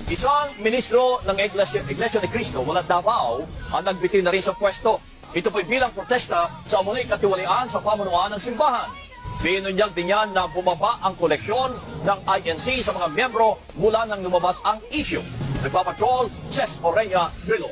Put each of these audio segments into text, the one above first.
Isang ministro ng Iglesia ni Cristo mula Davao ang nagbitiw na rin sa pwesto. Ito po'y bilang protesta sa umuling katiwalian sa pamunuan ng simbahan. Binunyag din yan na bumaba ang koleksyon ng INC sa mga miyembro mula nang lumabas ang issue. Nagpapatrol, Ces Orenya, Grillo.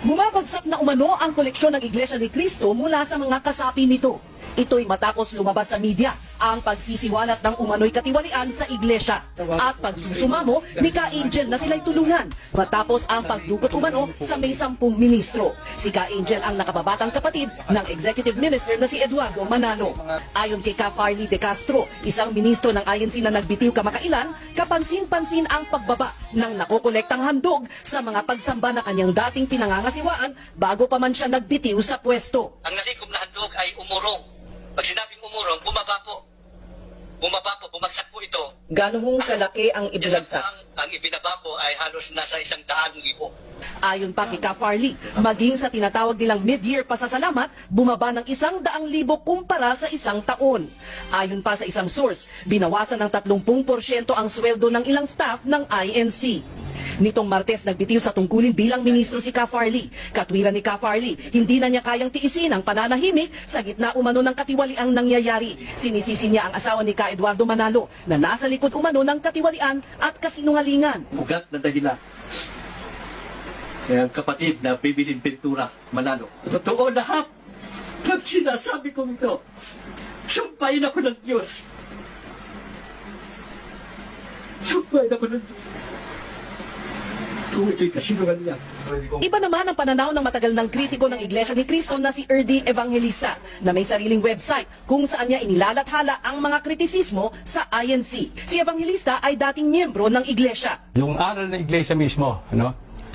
Bumabagsak na umano ang koleksyon ng Iglesia ni Cristo mula sa mga kasapi nito. Ito'y matapos lumabas sa media ang pagsisiwalat ng umano'y katiwalian sa iglesia at pagsusumamo ni Ka-Angel na sila'y tulungan matapos ang pagdukot umano sa may 10 ministro. Si Ka-Angel ang nakababatang kapatid ng Executive Minister na si Eduardo Manalo. Ayon kay Ka-Farley de Castro, isang ministro ng INC na nagbitiw kamakailan, kapansin-pansin ang pagbaba ng nakokolektang handog sa mga pagsamba na kanyang dating pinangangasiwaan bago pa man siya nagbitiw sa pwesto. Ang nalikom na handog ay umurong. Pag sinabing umurong, bumaba po. Bumaba po, bumagsak po ito. Gano'ng kalaki ang ibinagsak? Ang ibinaba po ay halos nasa 100,000. Ayon pa kay Ka-Farley, maging sa tinatawag nilang mid-year pasasalamat, bumaba ng 100,000 kumpara sa isang taon. Ayon pa sa isang source, binawasan ng 30% ang sweldo ng ilang staff ng INC. Nitong Martes nagbitiw sa tungkulin bilang ministro si Ka-Farley. Katwiran ni Ka-Farley, hindi na niya kayang tiisin ang pananahimik sa gitna umano ng katiwaliang nangyayari. Sinisisi niya ang asawa ni Ka Eduardo Manalo na nasa likod umano ng katiwalian at kasinungalingan. Ugat na dahilan. Kaya ang kapatid na bibilin pintura, Manalo. Totoo lahat ng sinasabi kong ito. Sumpayin ako ng Diyos. Sumpayin ako ng Diyos. Ito'y kasinungalingan. Iba naman ang pananaw ng matagal ng kritiko ng Iglesia ni Cristo na si Erdi Evangelista na may sariling website kung saan niya inilalathala ang mga kritisismo sa INC. Si Evangelista ay dating miyembro ng Iglesia. Yung aral ng iglesia mismo,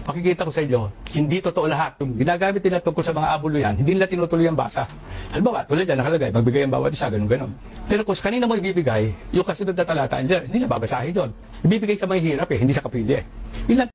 makikita ko sa inyo, hindi totoo lahat. Yung ginagamit nila tungkol sa mga abuluyan, hindi nila tinutuloy ang basa. Halimbawa, tulad dyan, nakalagay, magbigay ang bawat isa, ganun-ganun. Pero kung kanina mo ibibigay, yung kasunod na talata, hindi nila babasahin yun. Ibibigay sa may hirap hindi sa kapilya. Yun lang.